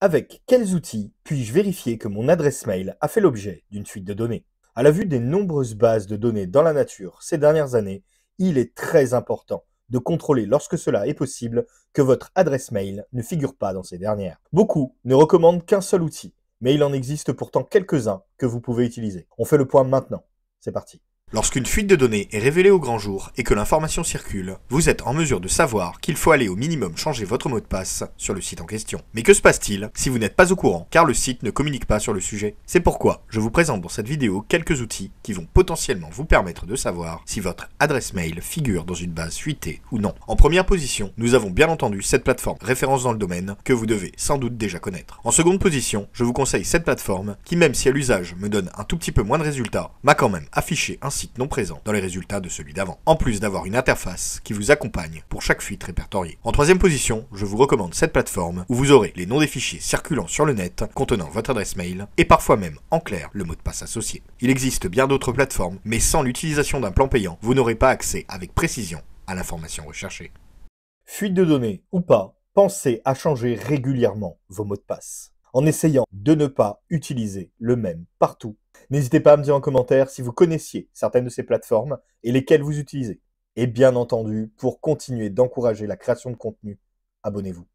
Avec quels outils puis-je vérifier que mon adresse mail a fait l'objet d'une fuite de données? À la vue des nombreuses bases de données dans la nature ces dernières années, il est très important de contrôler lorsque cela est possible que votre adresse mail ne figure pas dans ces dernières. Beaucoup ne recommandent qu'un seul outil, mais il en existe pourtant quelques-uns que vous pouvez utiliser. On fait le point maintenant. C'est parti. Lorsqu'une fuite de données est révélée au grand jour et que l'information circule, vous êtes en mesure de savoir qu'il faut aller au minimum changer votre mot de passe sur le site en question. Mais que se passe-t-il si vous n'êtes pas au courant, car le site ne communique pas sur le sujet? C'est pourquoi je vous présente dans cette vidéo quelques outils qui vont potentiellement vous permettre de savoir si votre adresse mail figure dans une base fuitée ou non. En première position, nous avons bien entendu cette plateforme, référence dans le domaine, que vous devez sans doute déjà connaître. En seconde position, je vous conseille cette plateforme qui, même si à l'usage me donne un tout petit peu moins de résultats, m'a quand même affiché un site non présent dans les résultats de celui d'avant, en plus d'avoir une interface qui vous accompagne pour chaque fuite répertoriée. En troisième position, je vous recommande cette plateforme où vous aurez les noms des fichiers circulant sur le net contenant votre adresse mail et parfois même, en clair, le mot de passe associé. Il existe bien d'autres plateformes, mais sans l'utilisation d'un plan payant, vous n'aurez pas accès avec précision à l'information recherchée. Fuite de données ou pas, pensez à changer régulièrement vos mots de passe, en essayant de ne pas utiliser le même partout. N'hésitez pas à me dire en commentaire si vous connaissiez certaines de ces plateformes et lesquelles vous utilisez. Et bien entendu, pour continuer d'encourager la création de contenu, abonnez-vous.